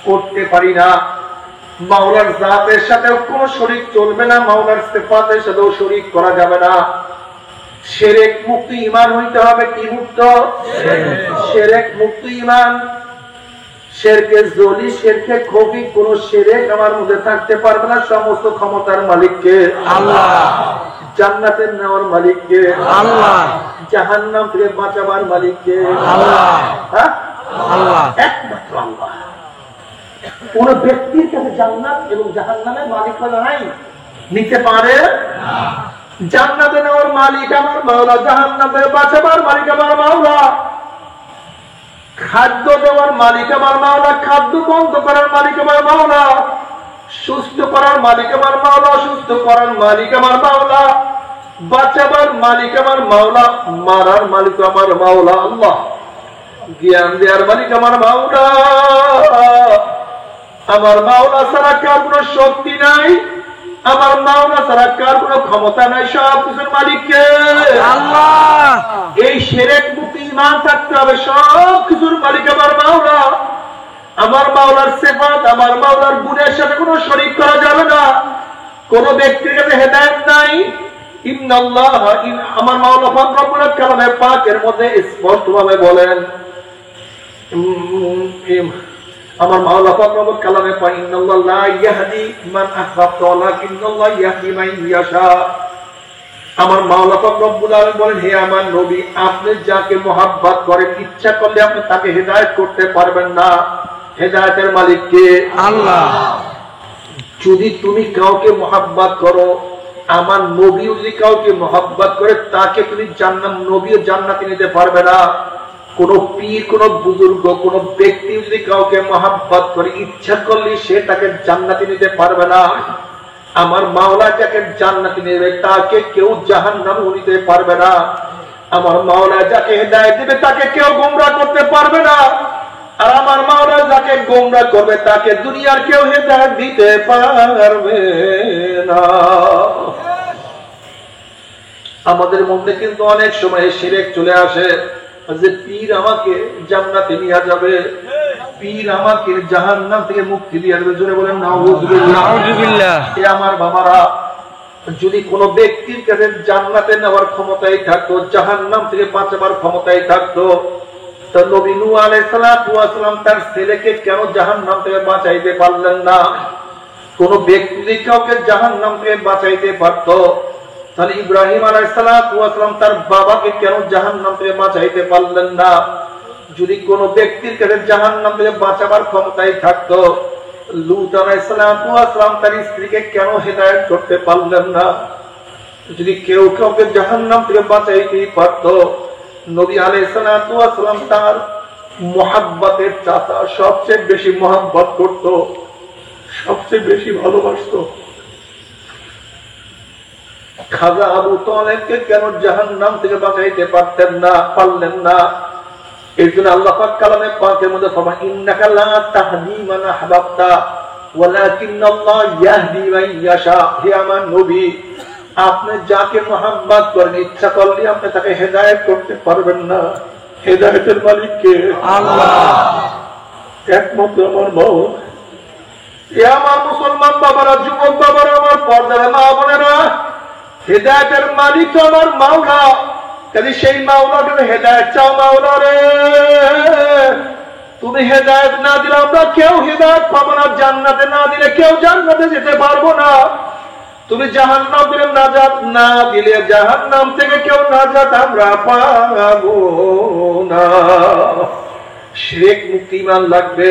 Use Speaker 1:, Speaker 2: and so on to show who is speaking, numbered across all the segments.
Speaker 1: করতে পারি না। মাওলার জাতের সাথেও কোনো শরীক চলবে না, মাওলার সিফাতের সাথেও শরীক করা যাবে না। শিরক মুক্ত ঈমান হইতে হবে। কি মুক্ত? শিরক মুক্ত ঈমান। শিরকে জলি, শিরকে খফি, কোন শিরক আমার মধ্যে থাকতে পারবে না। সমস্ত ক্ষমতার মালিক কে? আল্লাহ। জান্নাতের নেওয়ার মালিক কে? আল্লাহ। জাহান্নাম থেকে বাঁচাবার মালিক কে? আল্লাহ। হ্যাঁ, আল্লাহ, একমাত্র আল্লাহ। কোন ব্যক্তির কাছে জান্নাত এবং জাহান্নামের মালিক নাই, নিতে পারে না। জান্নাতে নেওয়ার মালিক আমার মাওলা, জাহান্নামে বাঁচাবার মালিক আমার মাওলা, খাদ্য দেওয়ার মালিক আমার মাওলা, খাদ্য বন্ধ করার মালিক আমার মাওলা, সুস্থ করার মালিক আমার মাওলা, অসুস্থ করার মালিক আমার মাওলা, বাঁচাবার মালিক আমার মাওলা, মারার মালিক আমার মাওলা আল্লাহ, জ্ঞান দেওয়ার মালিক আমার মাওলা। আমার মাওলা ছাড়া কার কোন শক্তি নাই, আমার মাওলা ছাড়া কার কোন ক্ষমতা নাই, সব কিছুর মালিক কে? আল্লাহ। এই শিরক মুক্ত ঈমান থাকতে হবে, সব কিছুর মালিক আমার মাওলা। আমার মাওলার সিফাত, আমার মাওলার গুণের সাথে কোনো শরীক করা যাবে না। কোন ব্যক্তির কাছে হেদায়েত নাই। ইন্নাল্লাহ, আমার মাওলা পাক রব্বুল কালামে পাকের মধ্যে স্পষ্টভাবে বলেন, আমার মাওলা পাক রব্বুল কালামে পাক, ইন্নাল্লাহ লা ইয়াহদি মান আহবাবতা ওয়ালাকিন্নাল্লাহ ইয়াহদি মান ইয়াশা। আমার মাওলা পাক রব্বুল আলামিন বলেন, হে আমার নবী, আপনি যাকে মহব্বত করেন, ইচ্ছা করলে আপনি তাকে হেদায়েত করতে পারবেন না। হেদায়েতের মালিক কে? আল্লাহ। যদি তুমি কাউকে মহব্বত করো, আমার নবীও যদি কাউকে মহব্বত করে, তাকে তুমি জান্নাত, নবীও জান্নাতে নিতে পারবে না। কোন পীর, কোন বুজুর্গ, কোন ব্যক্তি যদি কাউকে মহব্বত করে, ইচ্ছা করলে সে তাকে জান্নাতে নিতে পারবে না। আমার মাওলা যাকে জান্নাতে নেবে, তাকে কেউ জাহান্নামে নিতে পারবে না। আমার মাওলা যাকে হেদায়েত দিবে, তাকে কেউ গোমরাহ করতে পারবে না। আর আমার মাওলা যাকে গোমরাহ করবে, তাকে দুনিয়ার কেউ হেদায়েত দিতে পারবে না। আমাদের মধ্যে কিন্তু অনেক সময় শিরক চলে আসে যে পীর আমাকে জান্নাতে নিয়ে যাবে, পীর আমাকে জাহান্নাম থেকে মুক্তি দিয়ে দেবে। জোরে বলেন নাউযুবিল্লাহ। আমার বাবারা, যদি কোন ব্যক্তির কাছে জান্নাতে নেওয়ার ক্ষমতাই থাকতো, জাহান্নাম থেকে বাঁচাবার ক্ষমতাই থাকতো, তো নবী নূহ আলাইহিস সালাতু ওয়াস সালাম তার ছেলেকে কেন জাহান্নাম থেকে বাঁচাইতে পারলেন না? কোন ব্যক্তি যদি কাউকে জাহান্নাম থেকে বাঁচাইতে পারত, তাহলে ইব্রাহিম আলাইহিস সালাতু ওয়াস সালাম তার বাবাকে কেন জাহান্নাম থেকে বাঁচাইতে পারলেন না? যদি কোন ব্যক্তির কাছে জাহান্নাম থেকে বাঁচাবার ক্ষমতাই থাকতো, লূত আলাইহিস সালাতু ওয়াস সালাম তার স্ত্রীকে কেন হেদায়েত করতে পারলেন না? যদি কেউ কাউকে জাহান্নাম থেকে বাঁচাইতেই পারত, নবী আলাইহিস সালাতু ওয়াস সালাম তার মুহাব্বতের চাচা সবচেয়ে বেশি মুহাব্বত করত, সবচেয়ে বেশি ভালোবাসতো, খাজা আবু তালেবকে কেন জাহান্নাম থেকে বাঁচাইতে পারলেন না? এর জন্য আল্লাহ পাক কালামে পাকের মধ্যে ফরমান, ইন্নাকা লা তাহদি মান আহবাবতা ওয়ালাকিন্নাল্লাহ ইয়াহদি মান ইয়াশা। হে আমার নবী, আপনি যাকে মুহাব্বত করেন, ইচ্ছা করলে আপনি তাকে হেদায়েত করতে পারবেন না। হেদায়েতের মালিক কে? আল্লাহ, একমাত্র আমার মাওলা। এ আমার মুসলমান বাবারা, যুবক বাবারা, আমার পর্দার মা বোনেরা, হেদায়েতের মালিক আমার মাওলা। তাহলে সেই মাওলার হেদায়েত চাও। মাওলা রে, তুমি হেদায়েত না দিলে আমরা কেউ হেদায়েত পাবো না, জান্নাতে না দিলে কেউ জান্নাতে যেতে পারবো না। তুমি জাহান্নাম দিলে নাজাত, না দিলে জাহান্নাম থেকে কেউ নাজাত আমরা পাবো না। শিরক মুক্তি ঈমান লাগবে।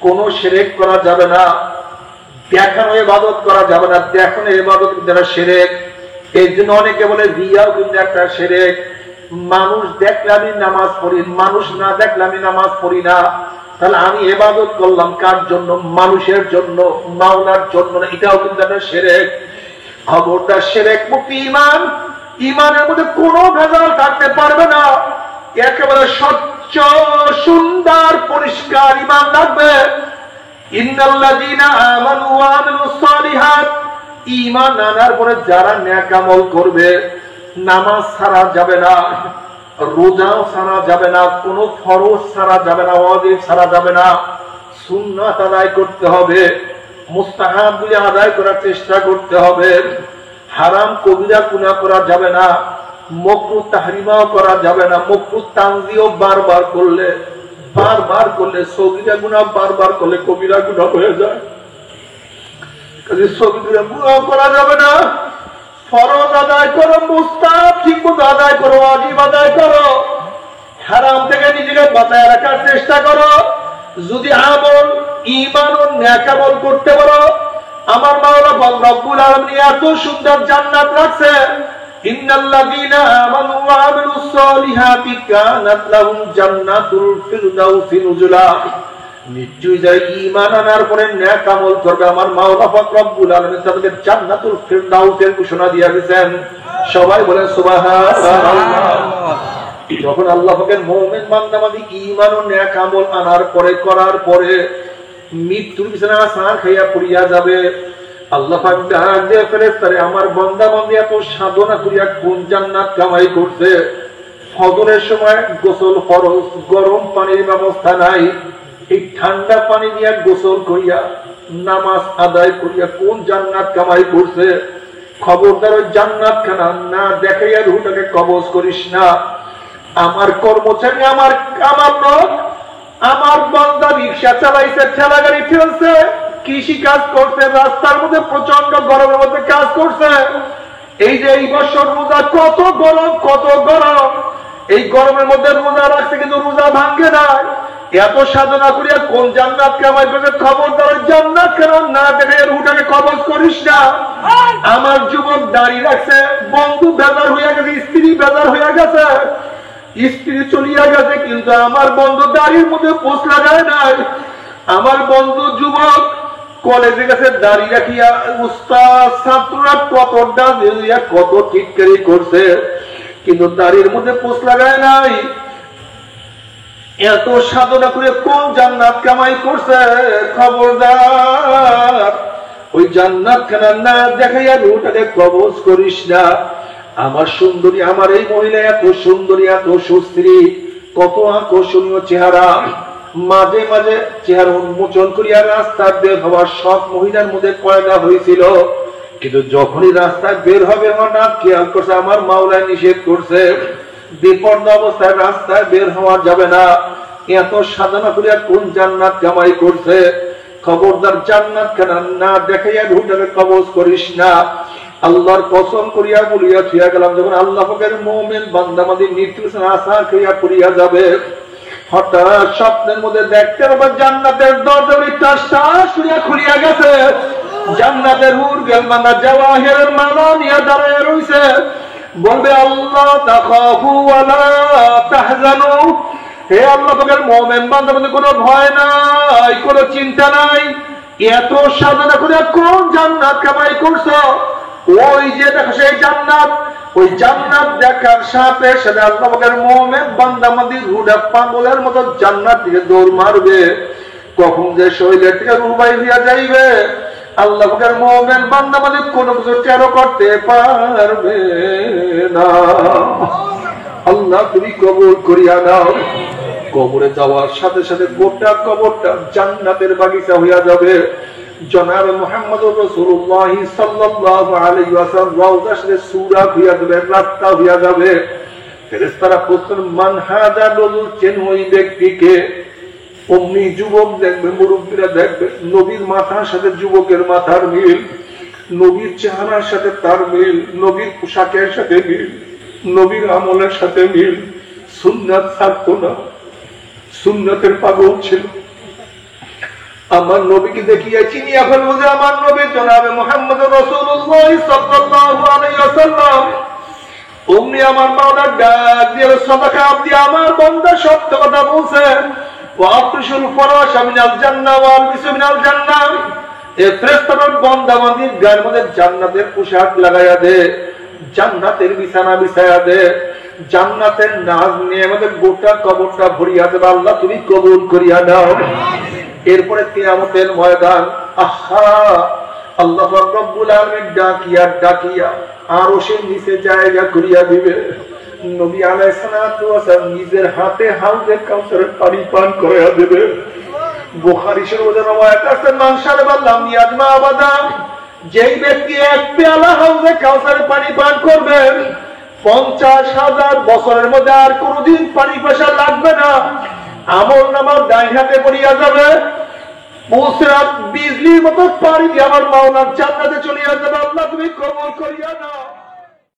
Speaker 1: কোন শিরক করা যাবে না, দেখানো ইবাদত করা যাবে না। দেখানো ইবাদত দ্বারা শিরক। এই জন্য অনেকে বলে রিয়াও কিন্তু একটা শিরক। মানুষ দেখলে আমি নামাজ পড়ি, মানুষ না দেখলে আমি নামাজ পড়ি না। তাহলে আমি ইবাদত করলাম কার জন্য? মানুষের জন্য, মাওলার জন্য না। এটাও কিন্তু একটা শিরক। খবরদার, শিরক মুক্ত ঈমান। ঈমানের মধ্যে কোনো ভেজাল থাকতে পারবে না। একেবারে স্বচ্ছ, সুন্দর, পরিষ্কার ঈমান লাগবে। ইন্নাল্লাযীনা আমানু ওয়া আমিলুস সালিহাত, ঈমান আনার পরে যারা নেক আমল করবে, নামাজ ছাড়া যাবে না, রোজাও ছাড়া যাবে না, কোনো ফরজ ছাড়া যাবে না, ওয়াজিব ছাড়া যাবে না, সুন্নাত আদায় করতে হবে, মুস্তাহাবগুলি আদায় করার চেষ্টা করতে হবে। হারাম কবিরা গুনাহ করা যাবে না, মাকরুহ তাহরিমাও করা যাবে না। মাকরুহ তানজিও বারবার করলে সগীরা গুনাহ বারবার করলে কবিরা গুনাহ হয়ে যায়। কাজে সগীরা গুনাহ করা যাবে না। ফরজ আদায় করো, মুস্তাহাব ঠিকমতো আদায় করো, ওয়াজিব আদায় করো। হারাম থেকে নিজেকে বাঁচায় রাখার চেষ্টা করো। যদি আমল ঈমান ও নেক আমল করতে পারো, আমার মাওলা রব্বুল আলামিন এত সুন্দর জান্নাত রাখছে, ইন্নাল্লাযীনা আমানু ওয়া আমিলুস সলিহাতি কানাত লাহুম জান্নাতুল ফিরদাউসি নুজুলা। নিশ্চয়ই যারা ঈমান আনার পরে নেক আমল করবে, আমার মাওলা পাক রব্বুল আলামিন তাদেরকে জান্নাতুল ফিরদাউসের ঘোষণা দিয়ে দিয়েছেন। সবাই বলে সুবহানাল্লাহ। যখন আল্লাহ পাকের মুমিন বান্দা বান্দী ঈমান ও নেক আমল আনার পরে করার পরে মৃত্যুর বিছানা সার খাইয়া পড়িয়া যাবে, আল্লাহ পাক ডাক দিয়ে ফেরেশতারে, আমার বান্দা বান্দী এত সাধনা করিয়া কোন জান্নাত কামাই করছে, ফজরের সময় গোসল ফরজ, গরম পানির ব্যবস্থা নাই, এই ঠান্ডা পানি দিয়ে গোসল করিয়া নামাজ আদায় করিয়া কোন জান্নাত কামাই করছে, খবরদার ওই জান্নাত খানা না দেখাইয়া রুহটাকে কবজ করিস না। আমার কর্মচারী, আমার লোক, আমার বান্দা রিক্সা চালাইছে, ঠেলা গাড়ি ফেলছে, কৃষি কাজ করছে, রাস্তার মধ্যে প্রচন্ড গরমের মধ্যে কাজ করছে। এই যে এই বছর রোজা কত গরম, এই গরমের মধ্যে রোজা রাখছে কিন্তু রোজা ভাঙ্গে না। এত সাধনা করিয়া কোন জান্নাত কামাই করছে, খবরদার জান্নাত কেন না দেখে রুহটাকে কবজ করিস না। আমার যুবক দাড়ি রাখছে, বন্ধু বেজার হইয়া গেছে, স্ত্রী বেজার হইয়া গেছে, স্ত্রী চলিয়া গেছে, কিন্তু আমার বন্ধু দাড়ির মধ্যে পোষ লাগায় নাই। আমার বন্ধু যুবক কলেজে গেছে দাড়ি রাখিয়া, উস্তাদ ছাত্ররা কত টিটকারি করছে, কিন্তু দাড়ির মধ্যে পোষ লাগায় নাই। এত সাধনা করে কোন জান্নাত কামাই করছে, খবরদার ওই জান্নাত খানা না দেখাইয়া রুহটাকে কবজ করিস না। আমার সুন্দরী, আমার এই মহিলা এত সুন্দরী, এত সুস্ত্রী, কত আকর্ষণীয় চেহারা, মাঝে মাঝে চেহারা উন্মোচন করিয়া রাস্তায় বের হওয়ার সব মহিলার মধ্যে পয়দা হয়েছিল, কিন্তু যখনই রাস্তায় বের হবে হঠাৎ খেয়াল করছে আমার মাওলায় নিষেধ করছে, বেপরদা অবস্থায় রাস্তায় বের হওয়া যাবে না। এত সাধনা করিয়া কোন জান্নাত কামাই করছে, খবরদার জান্নাত খানা না দেখাইয়া রুহটাকে কবজ করিস না। আল্লাহর কসম করিয়া বলিয়া থিয়া গেলাম, যখন আল্লাহ পাকের মুমিন বান্দা বান্দী মৃত্যুর আশা করিয়া পড়িয়া যাবে, হঠাৎ স্বপ্নের মধ্যে দেখতে হবে জান্নাতের দরজা খুলিয়া গেছে, জান্নাতের হুর গেলমানা জাওয়াহিরের মালা নিয়ে দাঁড়ায় রইছে, বলবে আল্লাহ তাখাফু ওয়ালা তাহজানু, হে আল্লাহ পাকের মুমিন বান্দা বান্দী কোনো ভয় নাই, কোনো চিন্তা নাই। এত সাধনা করে কোন জান্নাত কামাই করছো, ওই যে দেখো সেই জান্নাত, ওই জান্নাত দেখার সাথে সাথে আল্লাহ পাকের মুমিন বান্দা বান্দী রুহটা পাগলের মতো জান্নাত দিকে দৌড় মারবে। কখন যে শরীরের থেকে রূহ বাইর হইয়া যাইবে, আল্লাহ পাকের মুমিন বান্দা বান্দী কোনো কিছু টেরও করতে পারবে না। আল্লাহ তুমি কবুল করিয়া নাও। কবরে যাওয়ার সাথে সাথে গোটা কবরটা জান্নাতের বাগিচা হইয়া যাবে। জনাবে মুহাম্মদুর রাসূলুল্লাহ সাল্লাল্লাহু আলাইহি ওয়াসাল্লাম রওজা শরীফ সূরা হইয়া যাবে, রাস্তা হইয়া যাবে। ফেরেশতারা প্রশ্ন, মান হাদা, রজুল চেন ওই ব্যক্তিকে। অমনি যুবক দেখবে, মুরব্বীরা দেখবে, নবীর মাথার সাথে যুবকের মাথার মিল, নবীর চেহারার সাথে তার মিল, নবীর পোশাকের সাথে মিল, নবীর আমলের সাথে মিল। সুন্নাত ছাড়তো না, সুন্নাতের পাগল ছিল। আমার নবীকে দেখিয়া চিনিয়া ফেলবো যে আমার নবী জনাবে মুহাম্মদুর রাসূলুল্লাহ সাল্লাল্লাহু আলাইহি ওয়াসাল্লাম। অমনি আমার মাওলা ডাক দিয়ে সাদাকা আপনি আমার বান্দা সত্য কথা বলছে, ওয়া আফরিশুল ফরাশা মিনাল জান্নাহ ওয়াল বিসু মিনাল জান্নাহ। এই ফেরেশতাদের বান্দা বান্দির গায়ের মধ্যে জান্নাতের পোশাক লাগাইয়া দে, জান্নাতের বিছানা বিছাইয়া দে, জান্নাতের নাজ নিয়ে আমাদের গোটা কবরটা ভরিয়া দেবে। আল্লাহ তুমি কবুল করিয়া দাও। এরপরে কিয়ামতের ময়দান, আহা, আল্লাহ রাব্বুল আলামিন ডাকিয়া ডাকিয়া আরশের নিচে জায়গা করিয়া দিবে। নবী আলাইহিস সালাতু ওয়াস সালাম নিজের হাতে হাউজে কাউসারের পানি পান করাইয়া দেবে। বুখারী শরীফে রওয়ায়াত আছে মান শারবা লাম ইয়াজমা আবাদা, যেই ব্যক্তি এক পেয়ালা হাউজে কাউসারের পানি পান করবে 50,000 বছরের মধ্যে আর কোনদিন পানি পেশা লাগবে না, আমলনামা ডাইন হাতে পড়িয়া যাবে, পুসরাত বিজলির মতো পানি দিয়ে আমার মাওলার জান্নাতে চলিয়া যাবে। আল্লাহ তুমি কবুল করিয়া নাও।